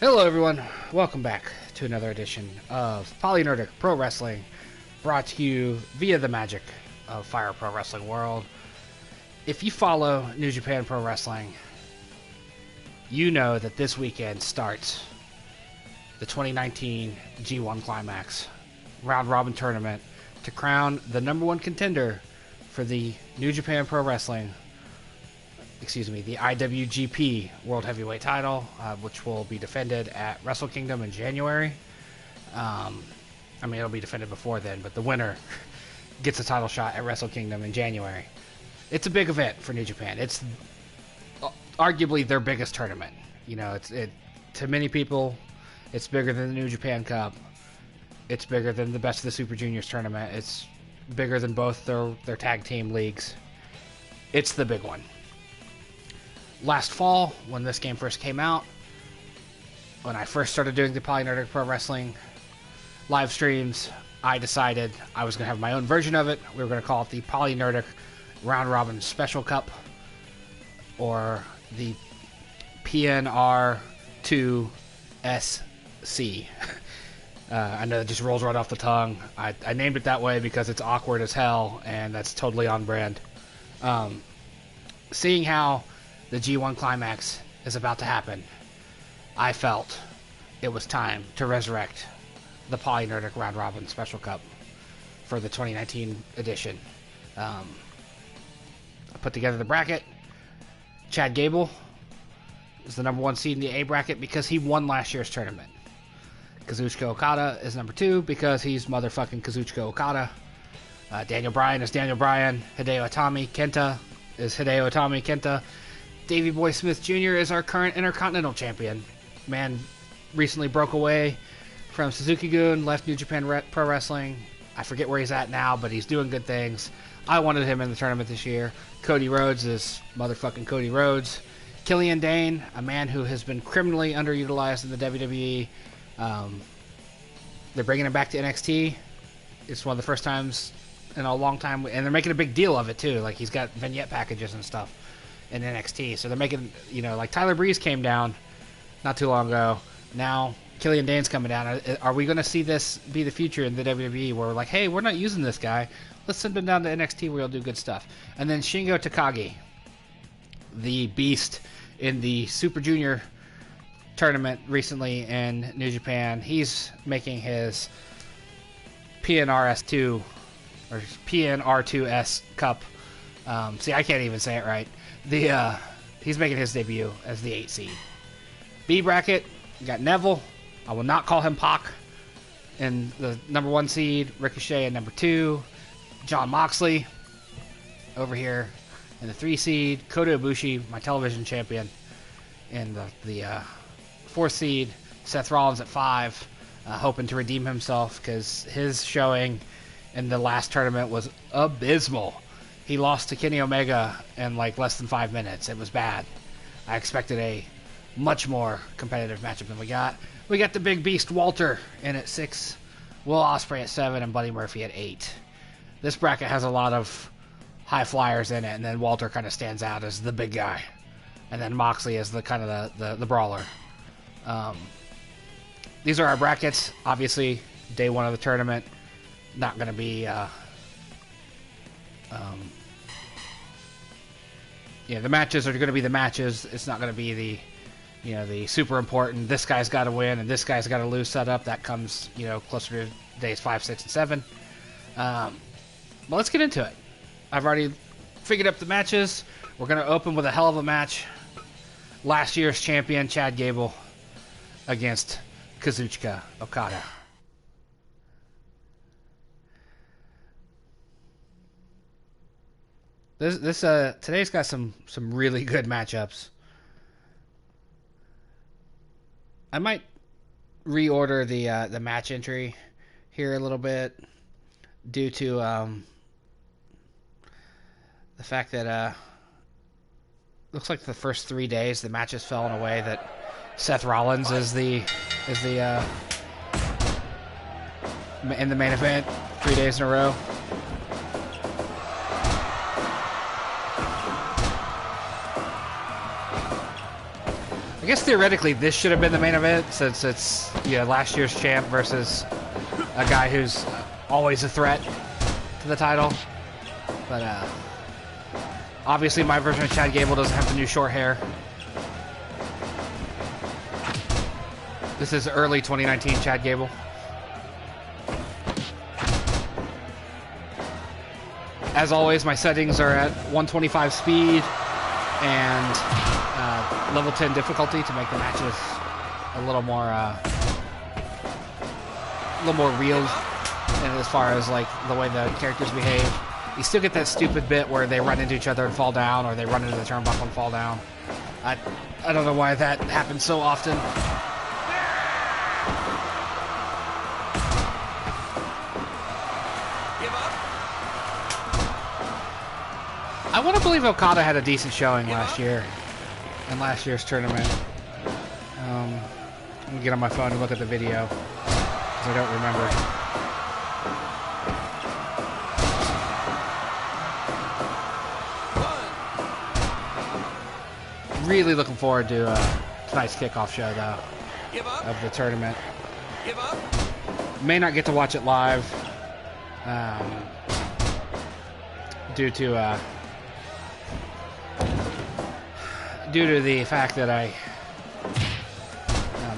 Hello everyone, welcome back to another edition of PolyNerdic Pro Wrestling, brought to you via the magic of Fire Pro Wrestling World. If you follow New Japan Pro Wrestling, you know that this weekend starts the 2019 G1 Climax Round Robin Tournament to crown the number one contender for the New Japan Pro Wrestling, the IWGP World Heavyweight Title, which will be defended at Wrestle Kingdom in January. It'll be defended before then, but the winner gets a title shot at Wrestle Kingdom in January. It's a big event for New Japan. It's arguably their biggest tournament. To many people, it's bigger than the New Japan Cup. It's bigger than the Best of the Super Juniors tournament. It's bigger than both their tag team leagues. It's the big one. Last fall, when this game first came out, when I first started doing the PolyNerdic Pro Wrestling live streams, I decided I was going to have my own version of it. We were going to call it the PolyNerdic Round Robin Special Cup, or the PNR2S C. I know it just rolls right off the tongue. I named it that way because it's awkward as hell, and that's totally on brand. Seeing how the G1 Climax is about to happen, I felt it was time to resurrect the PolyNerdic Round Robin Special Cup for the 2019 edition. I put together the bracket. Chad Gable is the number one seed in the A bracket because he won last year's tournament. Kazuchika Okada is number 2 because he's motherfucking Kazuchika Okada. Bryan is Daniel Bryan. Hideo Itami Kenta is Hideo Itami Kenta. Davey Boy Smith Jr. is our current Intercontinental Champion. Man recently broke away from Suzuki-gun, left New Japan Pro Wrestling. I forget where he's at now, but he's doing good things. I wanted him in the tournament this year. Cody Rhodes is motherfucking Cody Rhodes. Killian Dain, a man who has been criminally underutilized in the WWE. They're bringing him back to NXT. It's one of the first times in a long time, and they're making a big deal of it too. Like, he's got vignette packages and stuff in NXT, so they're making, like Tyler Breeze came down not too long ago. Now Killian Dain's coming down. Are we going to see this be the future in the WWE, where we're like, hey, we're not using this guy, let's send him down to NXT where he'll do good stuff? And then Shingo Takagi, the beast in the Super Junior tournament recently in New Japan, he's making his PNRS2 or PNR2S Cup. I can't even say it right. He's making his debut as the 8 seed. B bracket, you got Neville. I will not call him Pac in the number 1 seed. Ricochet in number 2. John Moxley over here in the 3 seed. Kota Ibushi, my television champion, in the 4th seed. Seth Rollins at 5, hoping to redeem himself because his showing in the last tournament was abysmal. He lost to Kenny Omega in less than 5 minutes. It was bad. I expected a much more competitive matchup than we got. We got the big beast Walter in at 6, Will Ospreay at 7, and Buddy Murphy at 8. This bracket has a lot of high flyers in it, and then Walter kind of stands out as the big guy, and then Moxley is the kind of the brawler. These are our brackets. Obviously, day 1 of the tournament, not going to be the matches are going to be the matches. It's not going to be the super important, this guy's got to win and this guy's got to lose setup. That comes, closer to days 5, 6, and 7. But let's get into it. I've already figured up the matches. We're going to open with a hell of a match. Last year's champion, Chad Gable, against Kazuchika Okada. Today's got some really good matchups. I might reorder the match entry here a little bit due to the fact that looks like the first 3 days the matches fell in a way that Seth Rollins is the in the main event 3 days in a row. I guess theoretically this should have been the main event, since it's last year's champ versus a guy who's always a threat to the title. But obviously my version of Chad Gable doesn't have the new short hair. This is early 2019 Chad Gable. As always, my settings are at 125 speed and level 10 difficulty to make the matches a little more real, and as far as like the way the characters behave. You still get that stupid bit where they run into each other and fall down, or they run into the turnbuckle and fall down. I don't know why that happens so often. I want to believe Okada had a decent showing last year in last year's tournament. I'm going to get on my phone and look at the video, because I don't remember. Really looking forward to tonight's kickoff show, though, of the tournament. May not get to watch it live due to the fact that I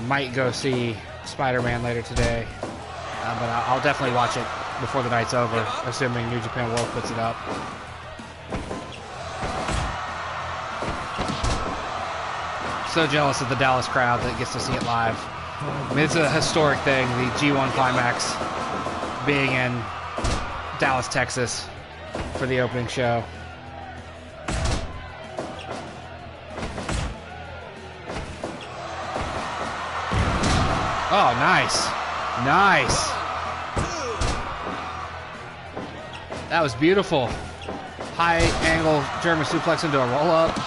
might go see Spider-Man later today, but I'll definitely watch it before the night's over, assuming New Japan World puts it up. So jealous of the Dallas crowd that gets to see it live. I mean, it's a historic thing, the G1 Climax being in Dallas, Texas for the opening show. Oh, nice. Nice. That was beautiful. High angle German suplex into a roll up.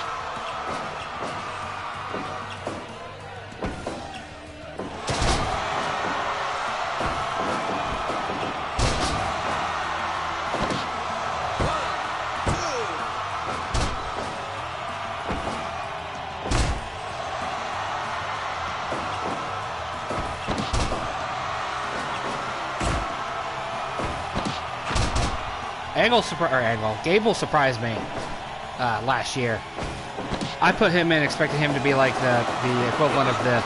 Gable surprised me last year. I put him in expecting him to be like the equivalent of the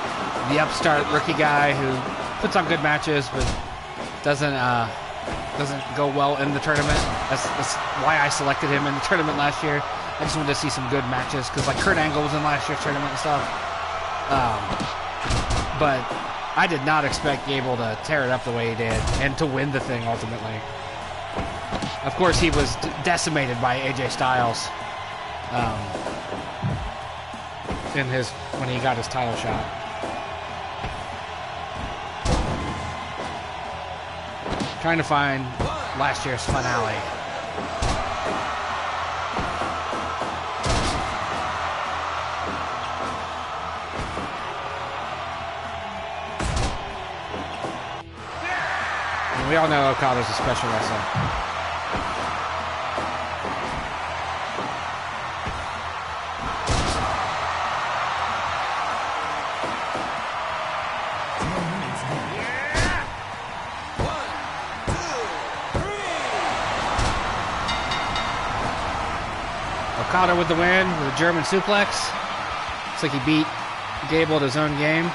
upstart rookie guy who puts on good matches but doesn't go well in the tournament. That's why I selected him in the tournament last year. I just wanted to see some good matches, because like Kurt Angle was in last year's tournament and stuff. But I did not expect Gable to tear it up the way he did and to win the thing ultimately. Of course, he was decimated by AJ Styles when he got his title shot. Trying to find last year's finale. And we all know Okada's a special wrestler. Okada with the win with a German suplex. Looks like he beat Gable at his own game.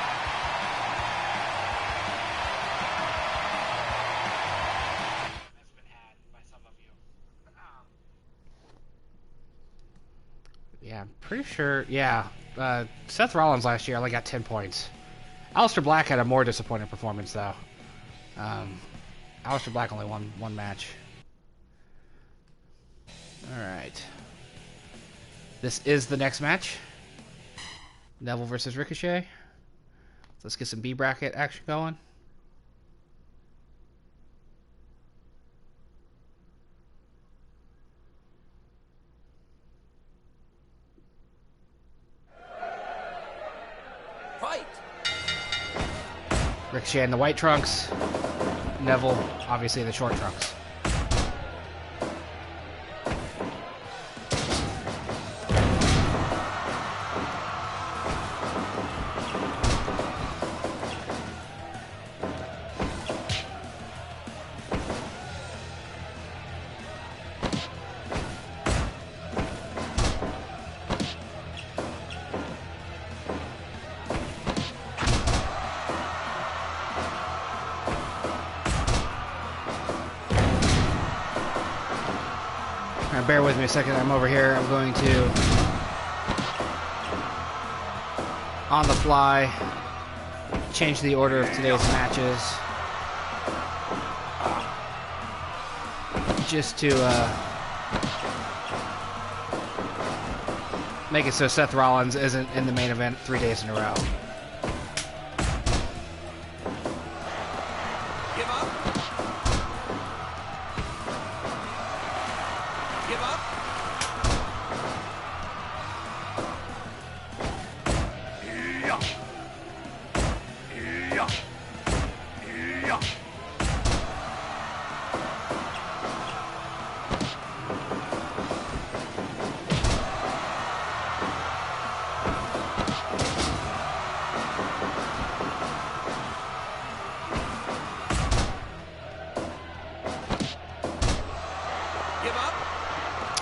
Yeah, I'm pretty sure. Yeah, Seth Rollins last year only got 10 points. Aleister Black had a more disappointing performance, though. Aleister Black only won one match. All right. This is the next match. Neville versus Ricochet. Let's get some B bracket action going. Fight. Ricochet in the white trunks. Neville, obviously, in the short trunks. bear with me a second. I'm over here. I'm going to, on the fly, change the order of today's matches. Just to make it so Seth Rollins isn't in the main event 3 days in a row. Give up. Give up. Yeah. Yeah. Yeah.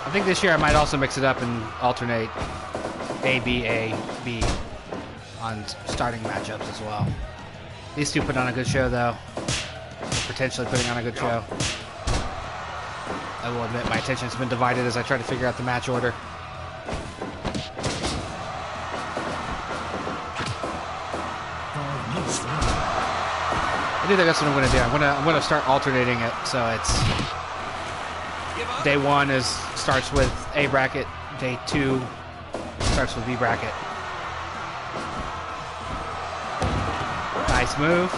I think this year I might also mix it up and alternate A, B, on starting matchups as well. These two put on a good show, though. Potentially putting on a good show. I will admit my attention's been divided as I try to figure out the match order. I do think that's what I'm going to do. I'm going to start alternating it so it's day one starts with A bracket, day two starts with B bracket. Nice move.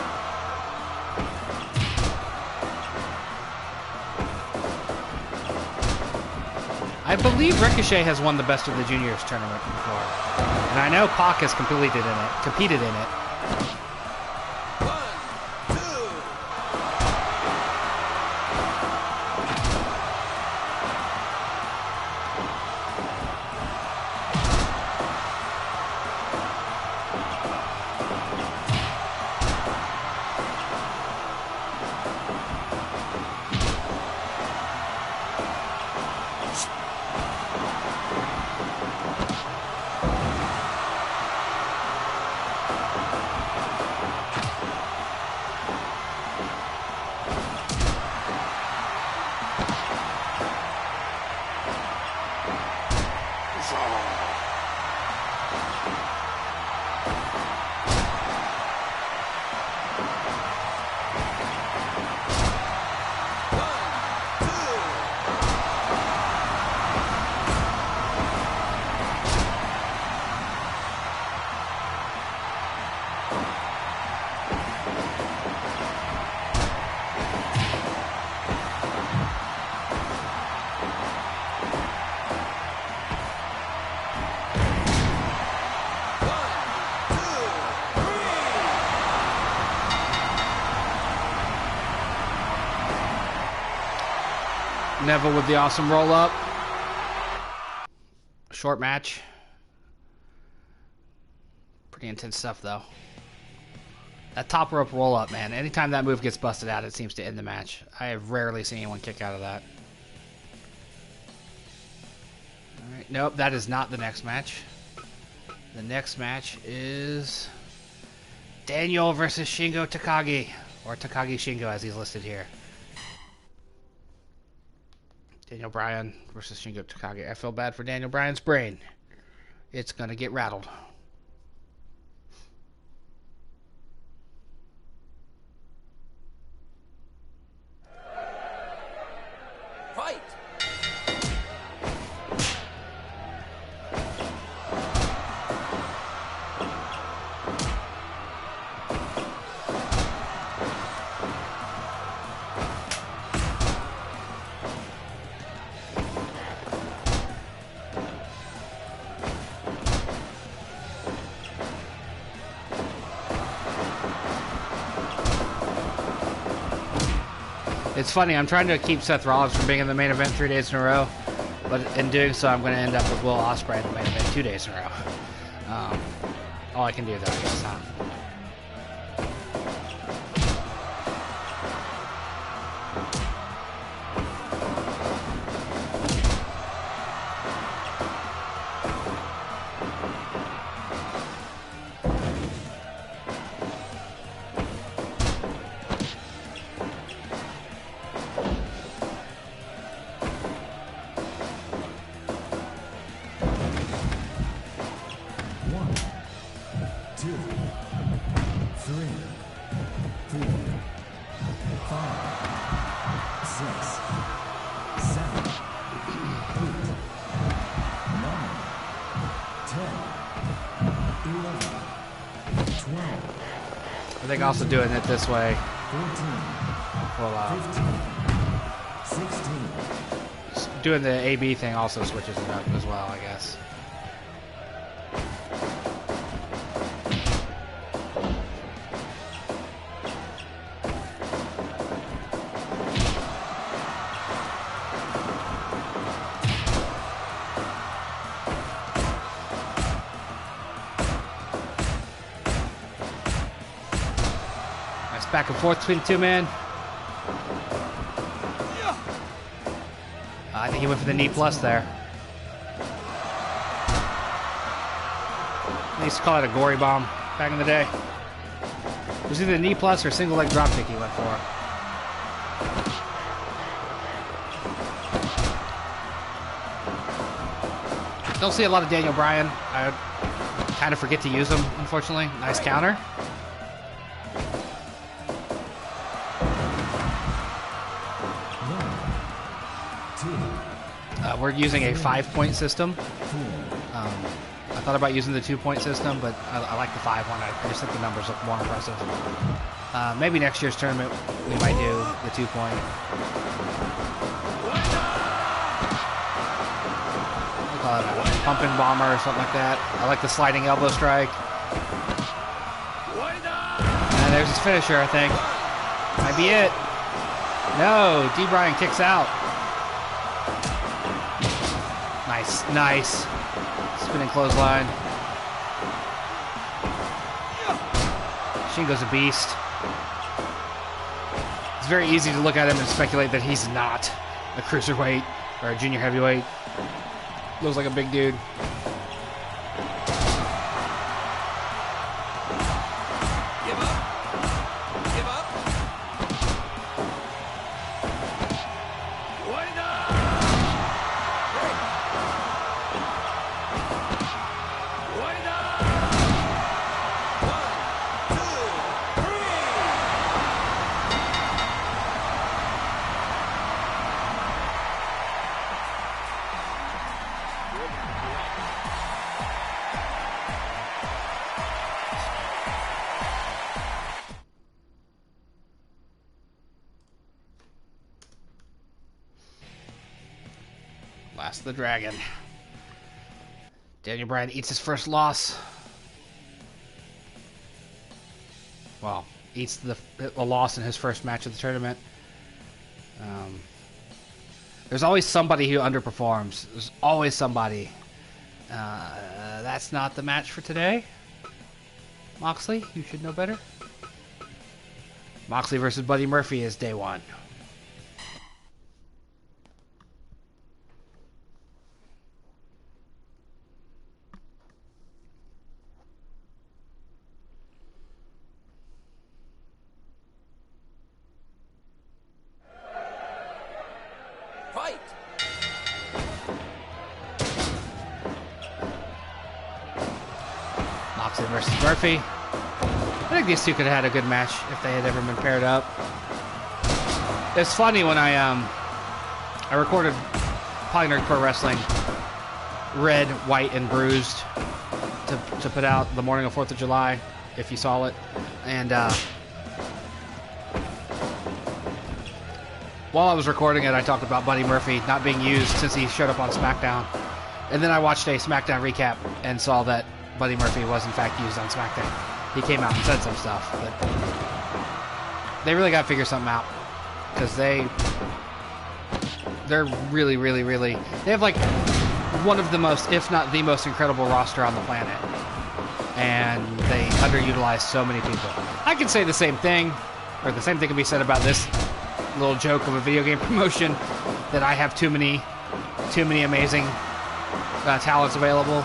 I believe Ricochet has won the Best of the Juniors tournament before, and I know Pac has competed in it. Neville with the awesome roll-up. Short match. Pretty intense stuff, though. That top rope roll-up, man. Anytime that move gets busted out, it seems to end the match. I have rarely seen anyone kick out of that. All right. Nope, that is not the next match. The next match is Daniel versus Shingo Takagi. Or Takagi Shingo, as he's listed here. Daniel Bryan versus Shingo Takagi. I feel bad for Daniel Bryan's brain. It's going to get rattled. Fight! It's funny, I'm trying to keep Seth Rollins from being in the main event 3 days in a row, but in doing so, I'm going to end up with Will Ospreay in the main event 2 days in a row. All I can do, though, I guess, huh? I think also doing it this way 14, will 15, 16. doing the AB thing also switches it up as well, I guess. Back and forth between the two men. I think he went for the knee plus there. They used to call it a gory bomb back in the day. It was either knee plus or single leg drop kick he went for. Don't see a lot of Daniel Bryan. I kind of forget to use him, unfortunately. Nice counter. We're using a 5-point system. I thought about using the 2-point system, but I like the 5 one. I just think the numbers look more impressive. Maybe next year's tournament we might do the 2-point. We call it a pumping bomber or something like that. I like the sliding elbow strike. And there's his finisher, I think. Might be it. No, D. Bryan kicks out. Nice. Spinning clothesline. Shingo's a beast. It's very easy to look at him and speculate that he's not a cruiserweight or a junior heavyweight. Looks like a big dude. Last of the Dragon. Daniel Bryan eats his first loss. Well, eats a loss in his first match of the tournament. There's always somebody who underperforms. There's always somebody. That's not the match for today. Moxley, you should know better. Moxley versus Buddy Murphy is day one. Versus Murphy. I think these two could have had a good match if they had ever been paired up. It's funny when I recorded PolyNerdic ProWrestling Red, White, and Bruised to put out the morning of 4th of July, if you saw it. And while I was recording it, I talked about Buddy Murphy not being used since he showed up on SmackDown. And then I watched a SmackDown recap and saw that Buddy Murphy was in fact used on SmackDown. He came out and said some stuff, but they really got to figure something out because they're really, they have like one of the most, if not the most incredible roster on the planet, and they underutilize so many people. I could say the same thing, or the same thing can be said about this little joke of a video game promotion, that I have too many amazing talents available.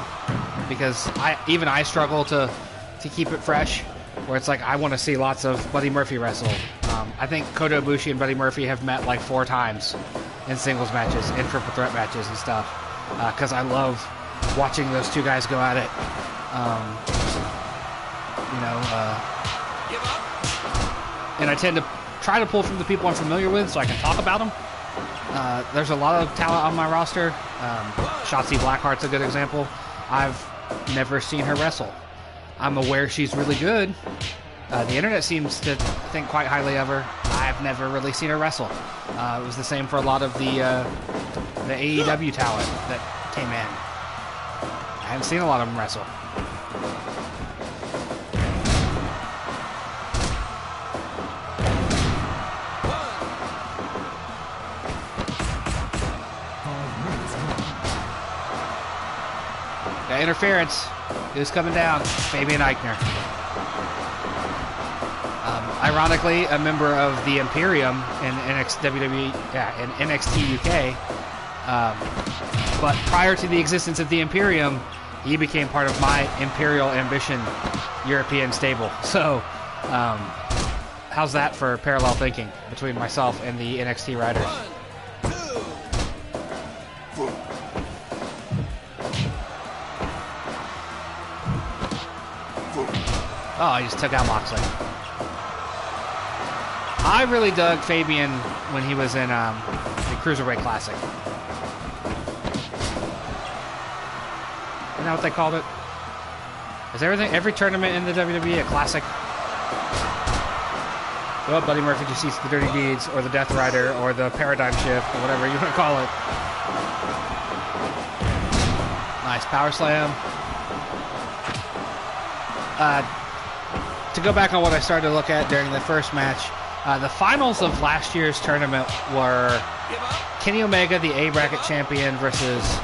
Because I struggle to keep it fresh, where it's like I want to see lots of Buddy Murphy wrestle. I think Kota Ibushi and Buddy Murphy have met like 4 times in singles matches and triple threat matches and stuff, because I love watching those two guys go at it. And I tend to try to pull from the people I'm familiar with so I can talk about them. There's a lot of talent on my roster. Shotzi Blackheart's a good example. I've never seen her wrestle. I'm aware she's really good, The internet seems to think quite highly of her. I've never really seen her wrestle. It was the same for a lot of the AEW talent that came in. I haven't seen a lot of them wrestle. Got interference. Who's coming down? Fabian Eichner. Ironically, a member of the Imperium in NXT UK. But prior to the existence of the Imperium, he became part of my Imperial Ambition European stable. So, how's that for parallel thinking between myself and the NXT writers? Oh, he just took out Moxley. I really dug Fabian when he was in the Cruiserweight Classic. Isn't that what they called it? Is every tournament in the WWE a classic? Well, Buddy Murphy just sees the Dirty Deeds, or the Death Rider, or the Paradigm Shift, or whatever you want to call it. Nice power slam. To go back on what I started to look at during the first match, the finals of last year's tournament were Kenny Omega, the A bracket champion, versus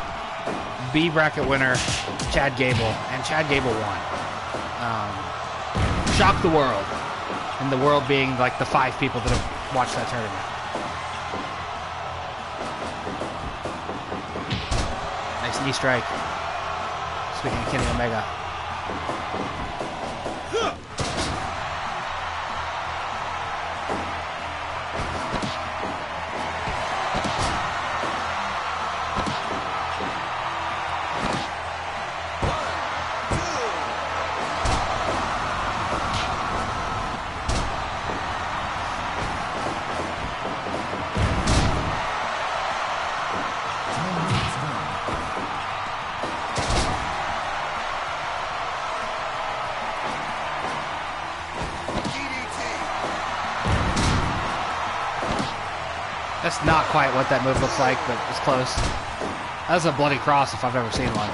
B bracket winner Chad Gable, and Chad Gable won. Shocked the world, and the world being like the 5 people that have watched that tournament. Nice knee strike. Speaking of Kenny Omega. That's not quite what that move looks like, but it's close. That's a bloody cross if I've ever seen one.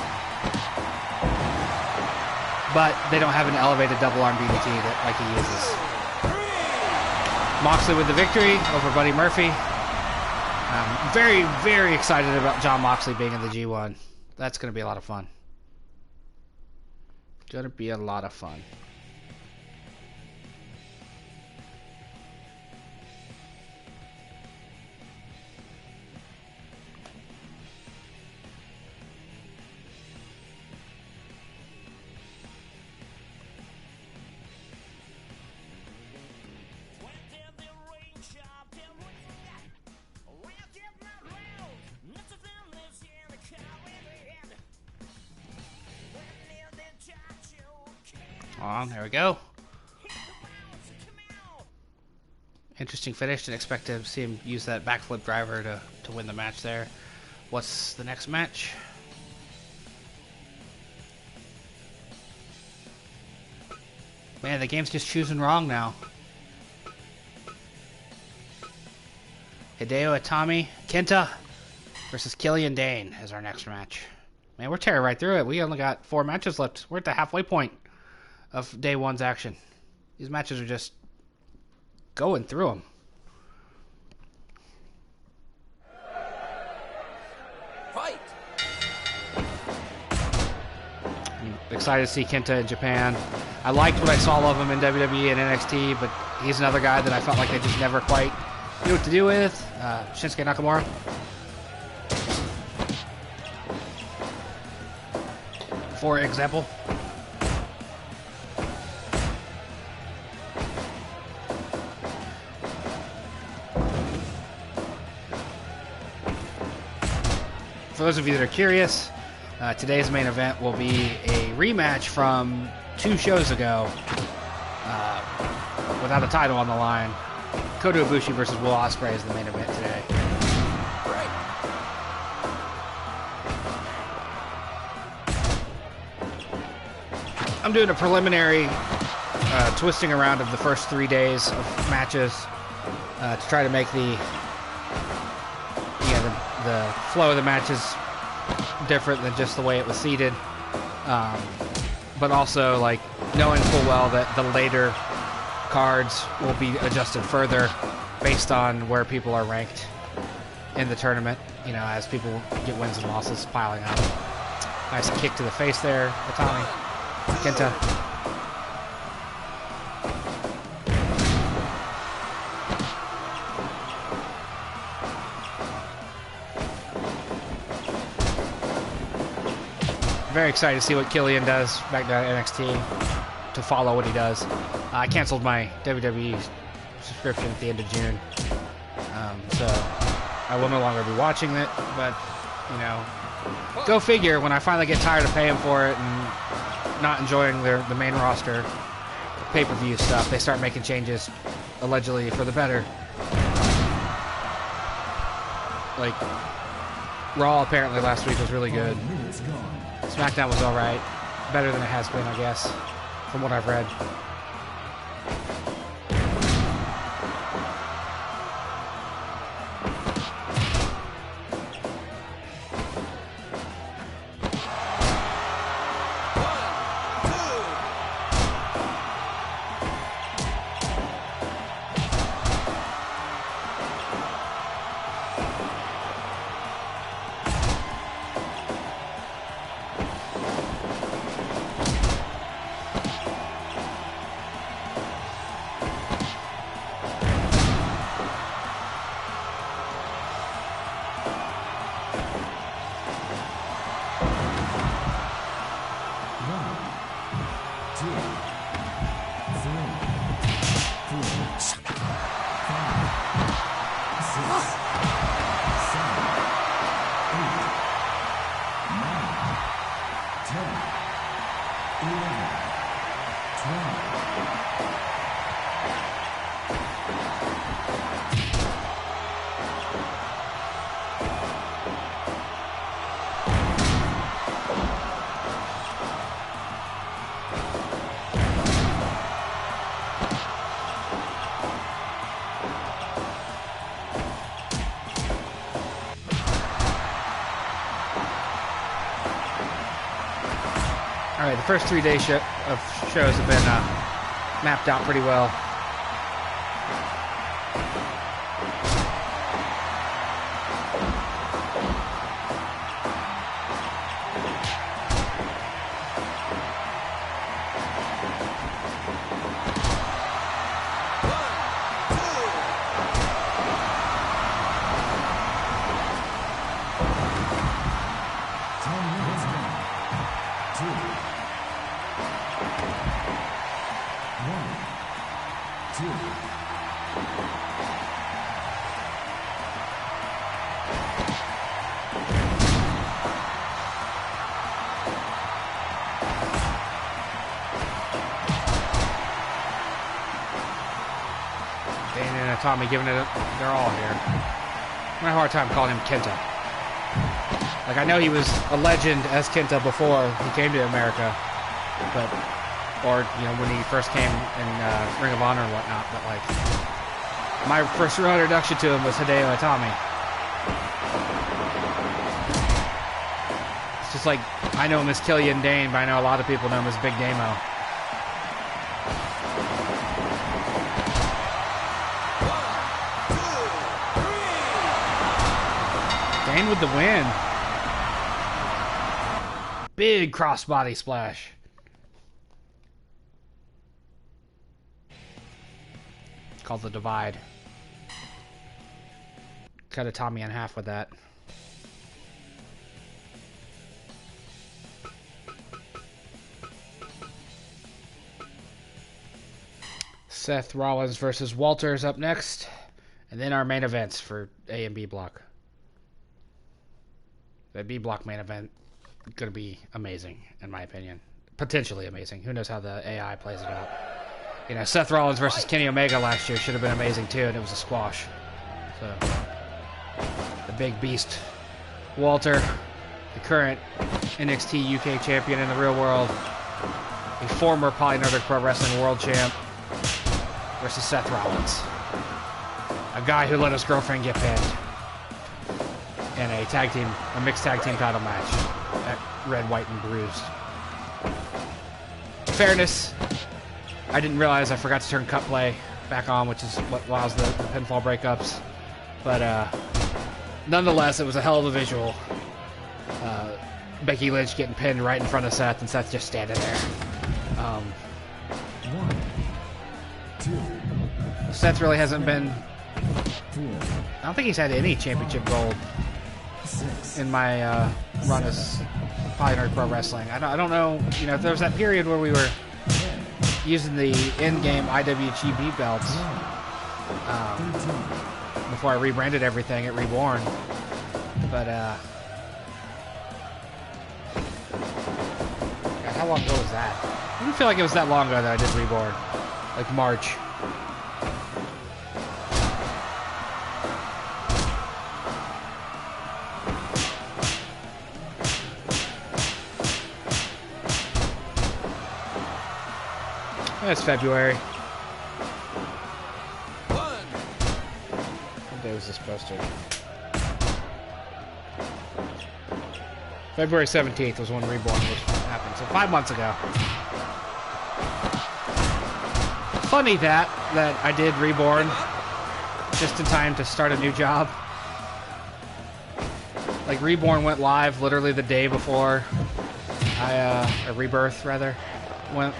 But they don't have an elevated double arm DDT like he uses. Moxley with the victory over Buddy Murphy. I'm very, very excited about Jon Moxley being in the G1. That's going to be a lot of fun. Going to be a lot of fun. There we go. Interesting finish. Didn't expect to see him use that backflip driver to win the match there. What's the next match? Man, the game's just choosing wrong now. Hideo Itami, Kenta versus Killian Dain is our next match. Man, we're tearing right through it. We only got 4 matches left. We're at the halfway point of day 1's action. These matches are just going through them. Fight! I'm excited to see Kenta in Japan. I liked what I saw of him in WWE and NXT, but he's another guy that I felt like they just never quite knew what to do with. Shinsuke Nakamura. For example. For those of you that are curious, today's main event will be a rematch from 2 shows ago without a title on the line. Kota Ibushi versus Will Ospreay is the main event today. Right. I'm doing a preliminary twisting around of the first 3 days of matches to try to make the flow of the matches different than just the way it was seeded. But also, like, knowing full well that the later cards will be adjusted further based on where people are ranked in the tournament, you know, as people get wins and losses piling up. Nice kick to the face there, Itami. Kenta. Very excited to see what Killian does back down at NXT, to follow what he does. I canceled my WWE subscription at the end of June, so I will no longer be watching it, but, you know, go figure, when I finally get tired of paying for it and not enjoying the main roster pay-per-view stuff, they start making changes, allegedly, for the better. Like, Raw apparently last week was really good. SmackDown was alright. Better than it has been, I guess, from what I've read. Alright, the first 3 days of shows have been mapped out pretty well. Dain and Itami giving it their all here. I'm having a hard time calling him Kenta. Like, I know he was a legend as Kenta before he came to America, but, or, you know, when he first came in Ring of Honor and whatnot, but, like, my first real introduction to him was Hideo Itami. It's just like, I know him as Killian Dain, but I know a lot of people know him as Big Damo. Dain with the win. Big crossbody splash. Called the divide. Cut Itami in half with that. Seth Rollins versus Walters up next. And then our main events for A and B block. The B block main event going to be amazing, in my opinion. Potentially amazing. Who knows how the AI plays it out. You know, Seth Rollins versus Kenny Omega last year should have been amazing too, and it was a squash. So, the big beast, Walter, the current NXT UK champion in the real world, a former PolyNerdic Pro Wrestling World Champ, versus Seth Rollins. A guy who let his girlfriend get pinned in a mixed tag team title match at Red, White, and Bruised. In fairness, I didn't realize I forgot to turn cut play back on, which is what allows the pinfall breakups. But nonetheless, it was a hell of a visual. Becky Lynch getting pinned right in front of Seth, and Seth just standing there. 1, 2, Seth really hasn't been... 4, I don't think he's had any championship gold 6, in my run as PolyNerdic Pro Wrestling. I don't know, you know, if there was that period where we were using the in-game IWGB belts before I rebranded everything at Reborn. But, God, how long ago was that? I didn't feel like it was that long ago that I did Reborn. Like March. It's February. What day was this posted? February 17th was when Reborn happened, so 5 months ago. Funny that I did Reborn just in time to start a new job. Like, Reborn went live literally the day before or Rebirth, rather, went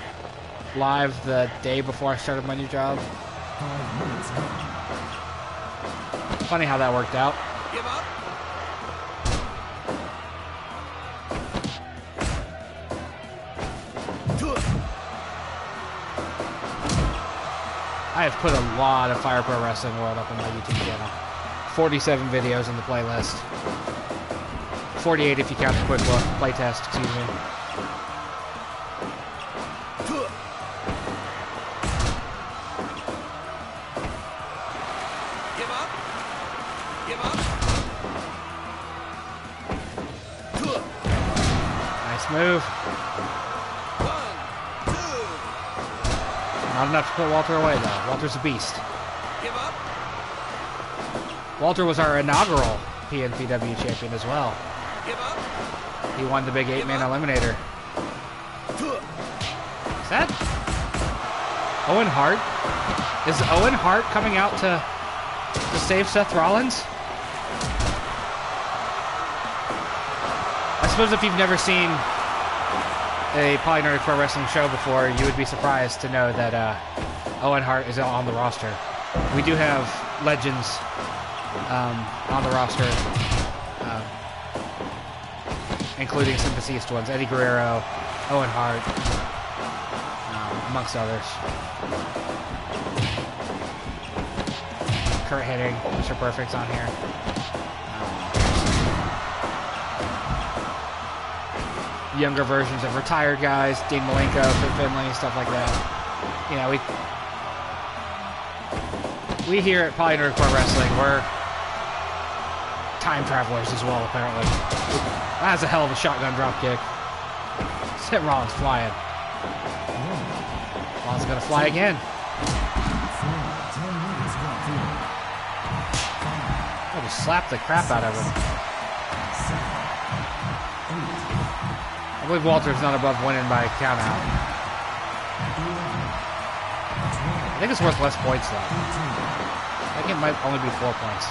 live the day before I started my new job. 5 minutes gone. Funny how that worked out. Give up. I have put a lot of Fire Pro Wrestling World up on my YouTube channel. 47 videos in the playlist. 48 if you count the quick look playtest, excuse me. Move. 1, 2. Not enough to put Walter away, though. Walter's a beast. Give up. Walter was our inaugural PNPW champion as well. Give up. He won the big 8-man eliminator. Is that Owen Hart? Is Owen Hart coming out to save Seth Rollins? I suppose if you've never seen a PolyNerdic Pro Wrestling show before, you would be surprised to know that Owen Hart is on the roster. We do have legends on the roster, including some deceased ones. Eddie Guerrero, Owen Hart, amongst others. Kurt Hennig, Mr. Perfect's on here. Younger versions of retired guys, Dean Malenko, Fit Finlay, stuff like that. You know, we here at PolyNerdic Pro Wrestling, we're time travelers as well, apparently. That's a hell of a shotgun drop kick. Seth Rollins flying. Rollins gonna fly again. I just slapped the crap out of him. I believe Walter's not above winning by count out. I think it's worth less points, though. I think it might only be 4 points.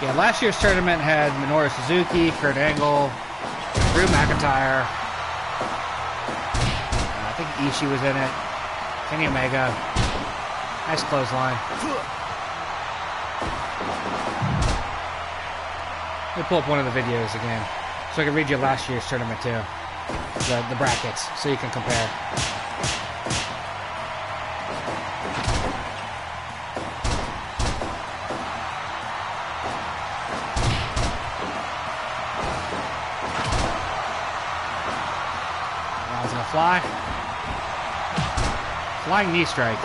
Yeah, last year's tournament had Minoru Suzuki, Kurt Angle, Drew McIntyre. I think Ishii was in it. Kenny Omega. Nice clothesline. Let me pull up one of the videos again, so I can read you last year's tournament too. The brackets, so you can compare. Rollins gonna fly. Flying knee strike.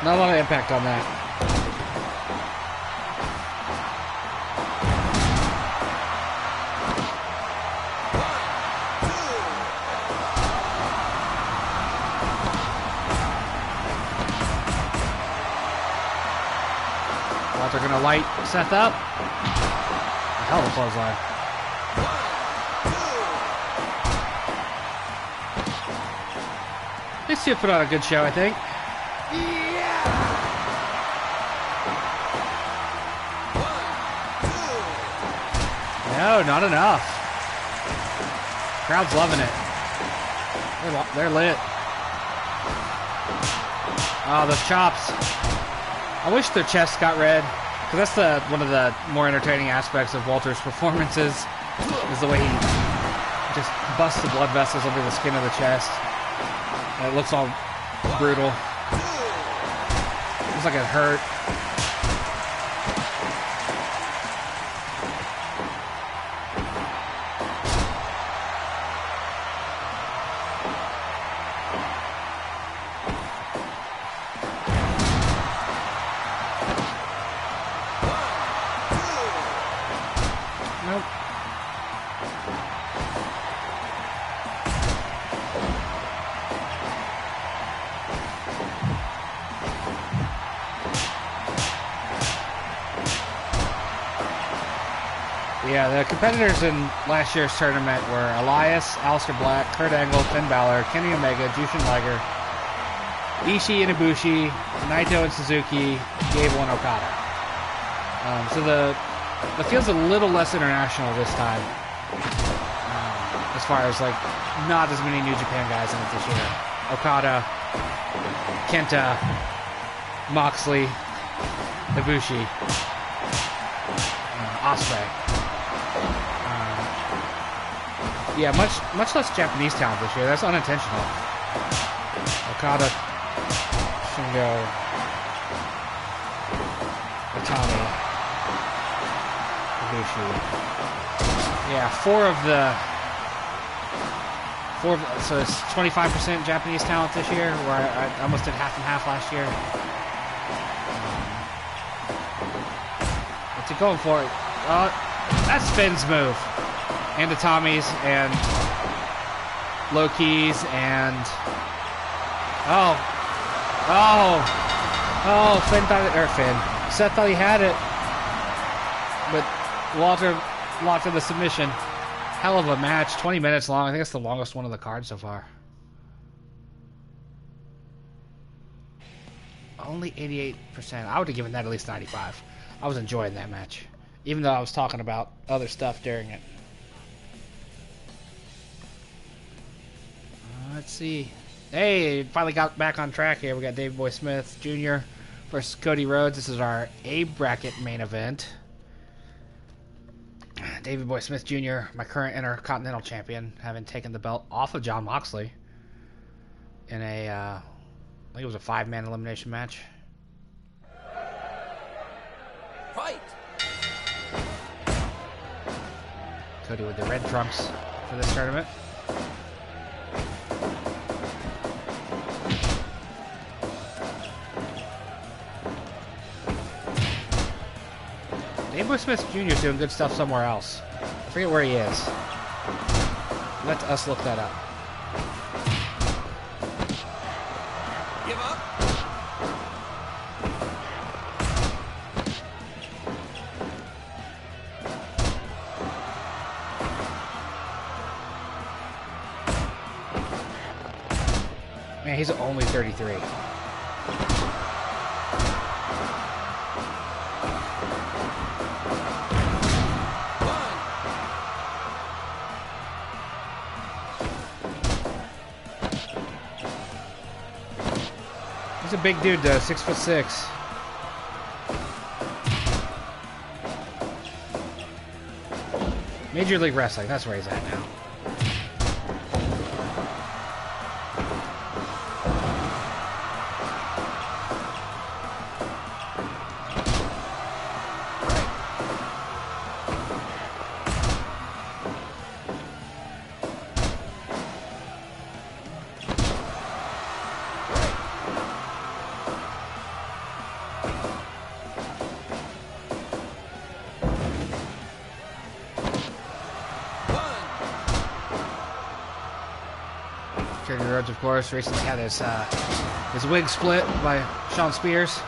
Not a lot of impact on that. light Seth up. A hell of a clothesline. These two put on a good show, I think. No, not enough. Crowd's loving it. They're lit. Oh, those chops. I wish their chests got red, because that's one of the more entertaining aspects of Walter's performances, is the way he just busts the blood vessels under the skin of the chest. And it looks all brutal. Looks like it hurt. Yeah, the competitors in last year's tournament were Elias, Aleister Black, Kurt Angle, Finn Balor, Kenny Omega, Jushin Liger, Ishii and Ibushi, Naito and Suzuki, Gable and Okada. So the field's a little less international this time, as far as like not as many New Japan guys in it this year. Okada, Kenta, Moxley, Ibushi, Ospreay. Yeah, much less Japanese talent this year. That's unintentional. Okada, Shingo, Itami, Ibushi. Yeah, so it's 25% Japanese talent this year, where I almost did half and half last year. What's he going for? That's Finn's move. And Itami's and Loki's and Seth thought he had it, but Walter locked in the submission. Hell of a match, 20 minutes long. I think it's the longest one of the card so far. Only 88%. I would have given that at least 95. I was enjoying that match, even though I was talking about other stuff during it. Let's see. Hey, finally got back on track here. We got Davey Boy Smith Jr. versus Cody Rhodes. This is our A bracket main event. Davey Boy Smith Jr., my current Intercontinental Champion, having taken the belt off of Jon Moxley in a, I think it was a 5-man elimination match. Fight! Cody with the red trunks for this tournament. Davey Boy Smith Jr. is doing good stuff somewhere else. I forget where he is. Let us look that up. Give up. Man, he's only 33. He's a big dude though, 6'6". Major League Wrestling, that's where he's at now. Rhodes, of course, recently had his wig split by Sean Spears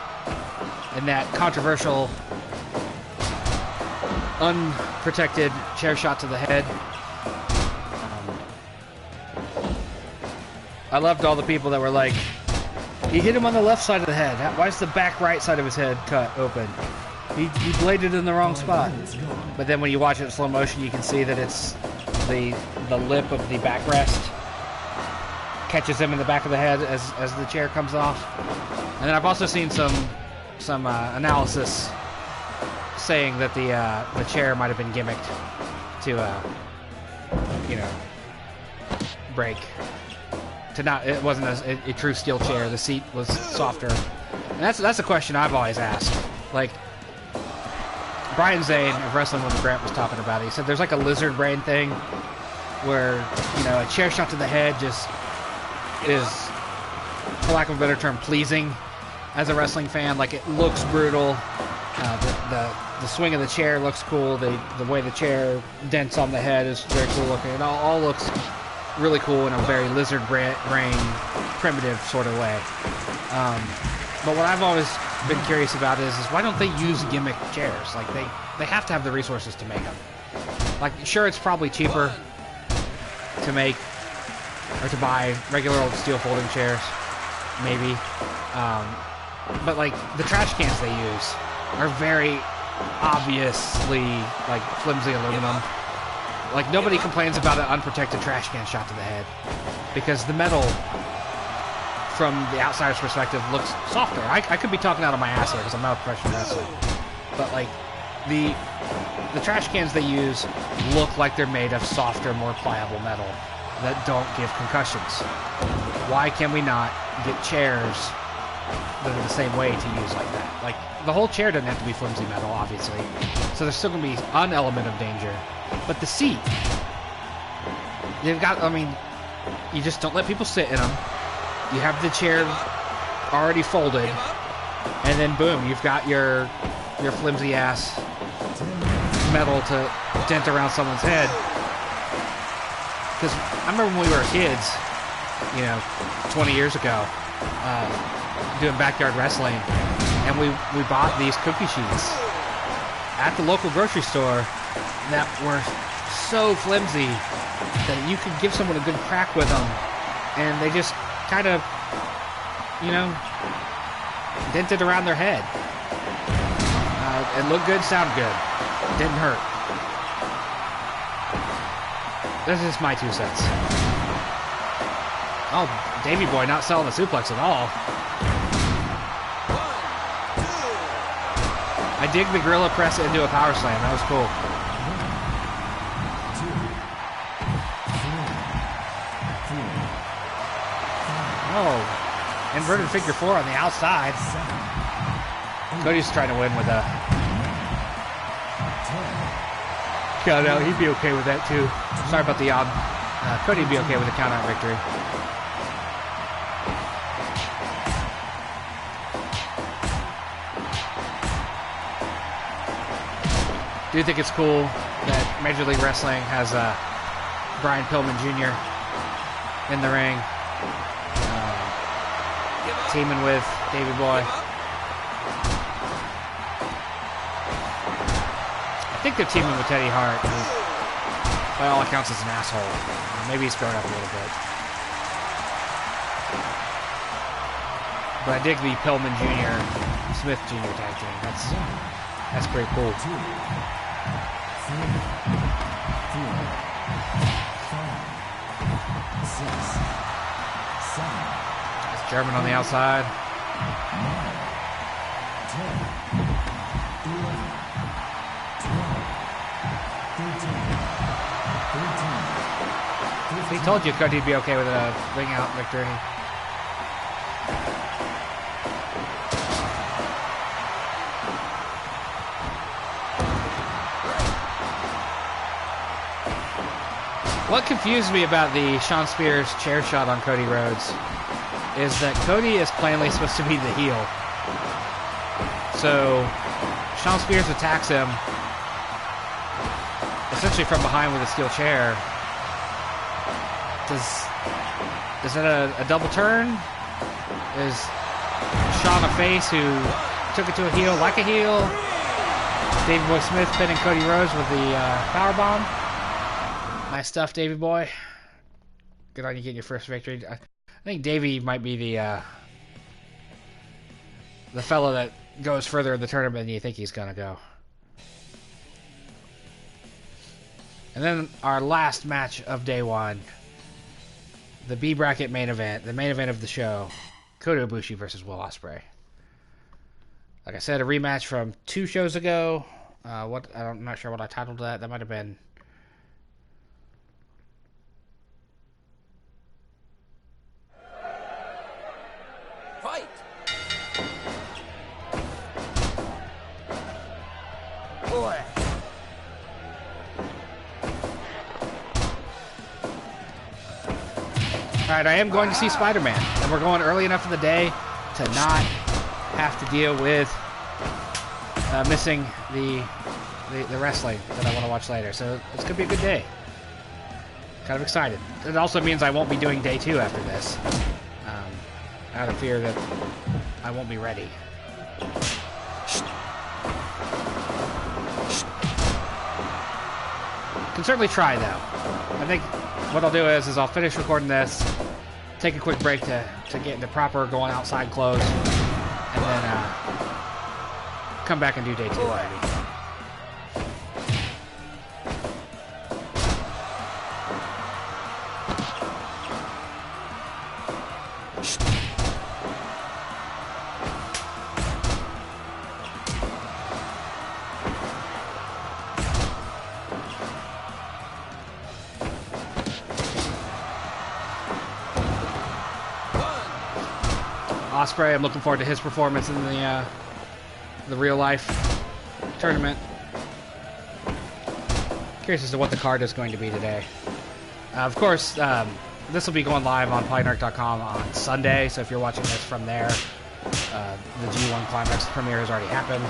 in that controversial unprotected chair shot to the head. I loved all the people that were like, he hit him on the left side of the head. Why is the back right side of his head cut open? He bladed in the wrong spot. But then when you watch it in slow motion, you can see that it's the lip of the backrest catches him in the back of the head as the chair comes off. And then I've also seen some analysis saying that the chair might have been gimmicked to break. It wasn't a true steel chair. The seat was softer. And that's a question I've always asked. Like, Brian Zane of Wrestling with Grant was talking about it. He said there's like a lizard brain thing where, a chair shot to the head just is, for lack of a better term, pleasing as a wrestling fan. Like, it looks brutal. The swing of the chair looks cool. The way the chair dents on the head is very cool looking. It all looks really cool in a very lizard brain, primitive sort of way. But what I've always been curious about is why don't they use gimmick chairs? Like, they have to have the resources to make them. Like, sure, it's probably cheaper to make or to buy regular old steel folding chairs, maybe. But like, the trash cans they use are very obviously like flimsy aluminum. Like, nobody complains about an unprotected trash can shot to the head because the metal, from the outsider's perspective, looks softer. I could be talking out of my ass here because I'm not a professional wrestler, but like, the trash cans they use look like they're made of softer, more pliable metal that don't give concussions. Why can we not get chairs that are the same way to use like that? Like, the whole chair doesn't have to be flimsy metal, obviously, so there's still going to be an element of danger. But the seat, you just don't let people sit in them. You have the chair already folded, and then boom, you've got your flimsy ass metal to dent around someone's head. Because I remember when we were kids, 20 years ago, doing backyard wrestling, and we bought these cookie sheets at the local grocery store that were so flimsy that you could give someone a good crack with them, and they just kind of, dented around their head. It looked good, sounded good, didn't hurt. This is my 2 cents. Oh, Davey boy not selling the suplex at all. I dig the gorilla press into a power slam. That was cool. 1, 2, 3, 4, 5, Oh, inverted figure 4 on the outside. Cody's trying to win with a... count out. He'd be okay with that too. Sorry about the yawn. Cody'd be okay with a count out victory. Do you think it's cool that Major League Wrestling has Brian Pillman Jr. in the ring, teaming with Davey Boy? I think they're teaming with Teddy Hart, who, by all accounts, is an asshole. Maybe he's grown up a little bit. But I dig the Pillman Jr. Smith Jr. tag team. That's pretty cool. 2, 3, 4, 5, 6, 7. That's German on the outside. 9, 10, 11, 12, 13, 14, 15. He told you Cody'd be okay with a ring out victory. What confused me about the Shawn Spears chair shot on Cody Rhodes is that Cody is plainly supposed to be the heel. So Shawn Spears attacks him essentially from behind with a steel chair. Is that a double turn? Is Shawn a face who took it to a heel like a heel? Davey Boy Smith pinning Cody Rhodes with the powerbomb. Nice stuff, Davey Boy. Good on you getting your first victory. I think Davey might be the fellow that goes further in the tournament than you think he's gonna go. And then our last match of day one, the B bracket main event, the main event of the show, Kota Ibushi versus Will Ospreay. Like I said, a rematch from 2 shows ago. I'm not sure what I titled that. That might have been. Fight! Boy! Alright, I am going to see Spider-Man. And we're going early enough in the day to not have to deal with missing the wrestling that I want to watch later. So it's going to be a good day. Kind of excited. It also means I won't be doing day 2 after this. Out of fear that I won't be ready. Can certainly try, though. I think what I'll do is I'll finish recording this, take a quick break to get into proper going outside clothes, and then come back and do day 2 maybe. Ospreay, I'm looking forward to his performance in the real life tournament. Curious as to what the card is going to be today. Of course, this will be going live on PolyNerdic.com on Sunday, so if you're watching this from there, the G1 Climax premiere has already happened.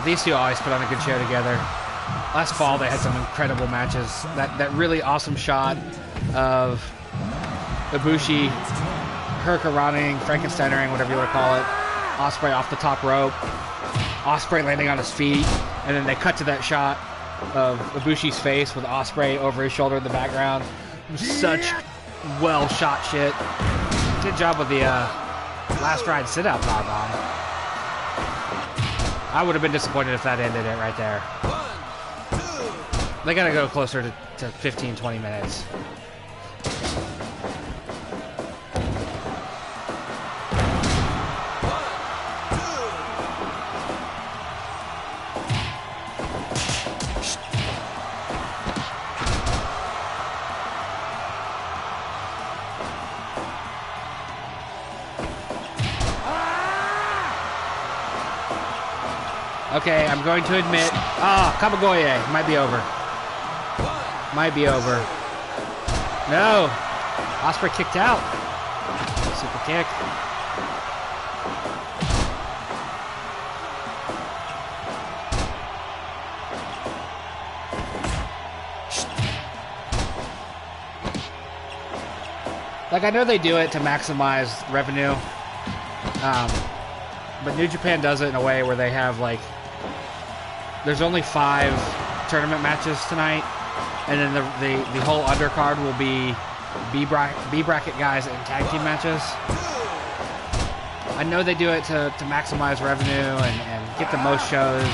These two always put on a good show together. Last fall they had some incredible matches. That really awesome shot of Ibushi hurricanranaing, Frankensteinering, whatever you want to call it. Ospreay off the top rope. Ospreay landing on his feet. And then they cut to that shot of Ibushi's face with Ospreay over his shoulder in the background. Such well shot shit. Good job with the last ride sit-out powerbomb. I would have been disappointed if that ended it right there. They gotta go closer to 15, 20 minutes. Okay, I'm going to admit... Kamigoye. Might be over. Might be over. No! Ospreay kicked out. Super kick. Like, I know they do it to maximize revenue. But New Japan does it in a way where they have, like... There's only 5 tournament matches tonight, and then the whole undercard will be B bracket guys and tag team matches. I know they do it to maximize revenue and get the most shows.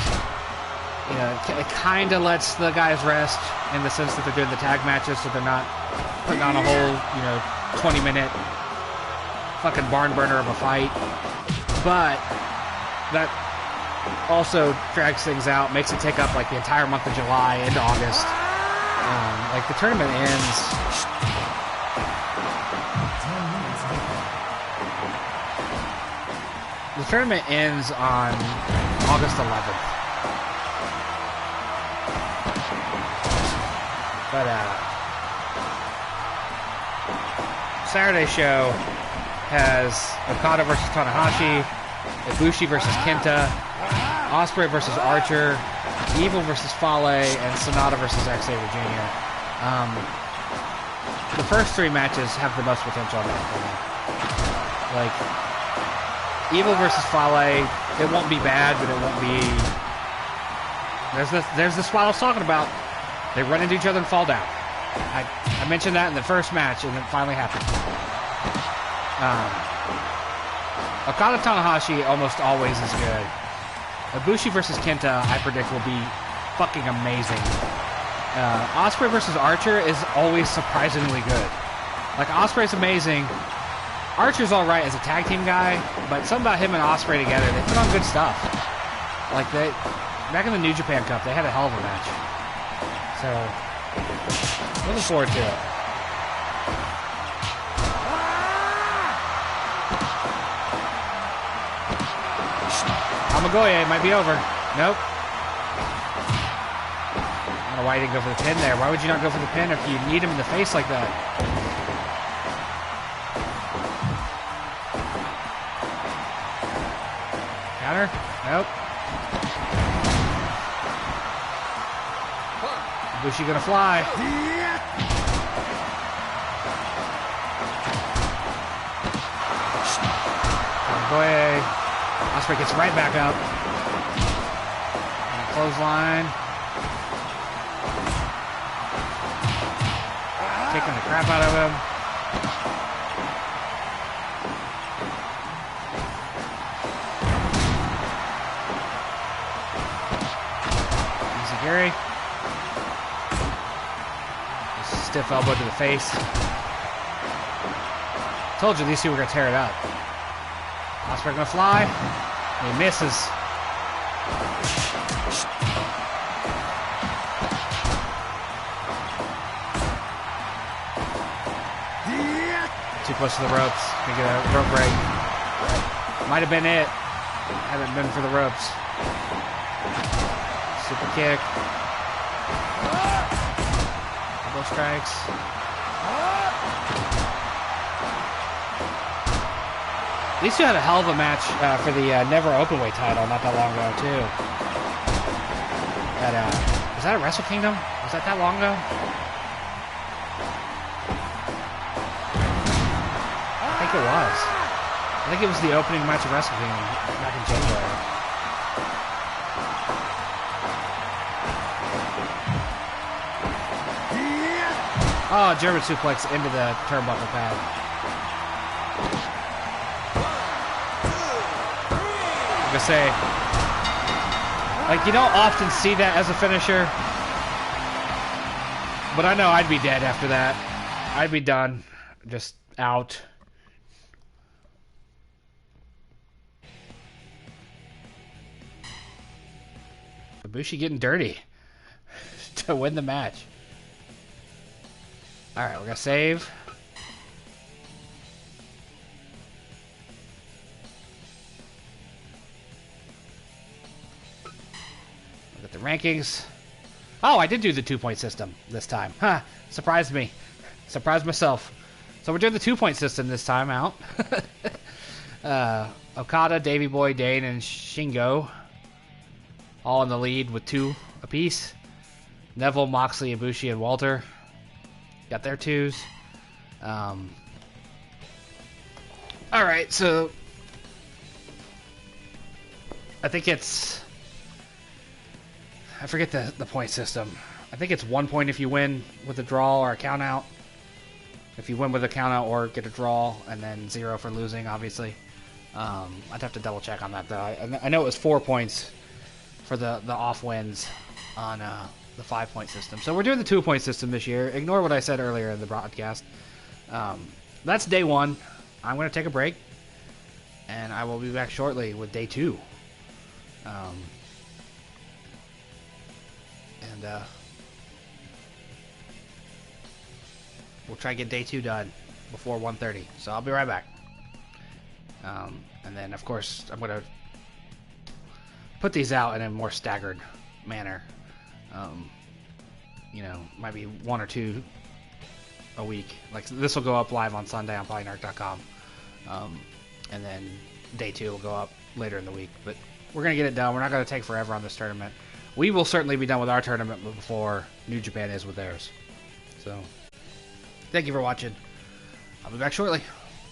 You know, it kind of lets the guys rest in the sense that they're doing the tag matches, so they're not putting on a whole 20-minute fucking barn burner of a fight. But that also drags things out, makes it take up like the entire month of July into August. Like the tournament ends. The tournament ends on August 11th. But Saturday show has Okada versus Tanahashi, Ibushi versus Kenta, Ospreay versus Archer, Evil versus Fale, and Sonata versus Xavier Jr. The first three matches have the most potential on that for me. Like, Evil versus Fale, it won't be bad, but it won't be... There's the spot I was talking about. They run into each other and fall down. I mentioned that in the first match, and it finally happened. Okada Tanahashi almost always is good. Ibushi versus Kenta, I predict, will be fucking amazing. Ospreay versus Archer is always surprisingly good. Like, Ospreay's amazing. Archer's alright as a tag team guy, but something about him and Ospreay together, they put on good stuff. Like, back in the New Japan Cup, they had a hell of a match. So, looking forward to it. Amagoye might be over. Nope. I don't know why you didn't go for the pin there. Why would you not go for the pin if you need him in the face like that? Counter? Nope. Ibushi gonna fly. Amagoye. Ospreay gets right back up. And a clothesline. Kicking the crap out of him. Easy Gary. Stiff elbow to the face. Told you these two were going to tear it up. Ospreay gonna fly. He misses. Too close to the ropes. Gonna get a rope break. Might have been it. Haven't been for the ropes. Super kick. Elbow strikes. These two had a hell of a match for the Never Openweight title not that long ago, too. Was that at Wrestle Kingdom? Was that long ago? I think it was. I think it was the opening match of Wrestle Kingdom back in January. Oh, German suplex into the turnbuckle pad. I'm gonna say, like, you don't often see that as a finisher, but I know I'd be dead after that. I'd be done, just out. Ibushi getting dirty to win the match. All right, we're gonna save. The rankings. Oh, I did do the 2-point system this time. Huh. Surprised me. Surprised myself. So we're doing the 2-point system this time out. Okada, Davey Boy, Dain, and Shingo. All in the lead with 2 apiece. Neville, Moxley, Ibushi, and Walter. Got their 2s. Alright, so I think it's... I forget the point system. I think it's 1 point if you win with a draw or a count out. If you win with a count out or get a draw, and then 0 for losing, obviously. I'd have to double check on that though. I know it was 4 points for the off wins on the 5-point system. So we're doing the 2-point system this year. Ignore what I said earlier in the broadcast. That's day 1. I'm going to take a break, and I will be back shortly with day 2. We'll try to get day 2 done before 1:30. So I'll be right back. And then, of course, I'm going to put these out in a more staggered manner. You know, might be 1 or 2 a week. Like, this will go up live on Sunday on PolyNerdic.com. And then day 2 will go up later in the week. But we're going to get it done. We're not going to take forever on this tournament. We will certainly be done with our tournament before New Japan is with theirs. So, thank you for watching. I'll be back shortly.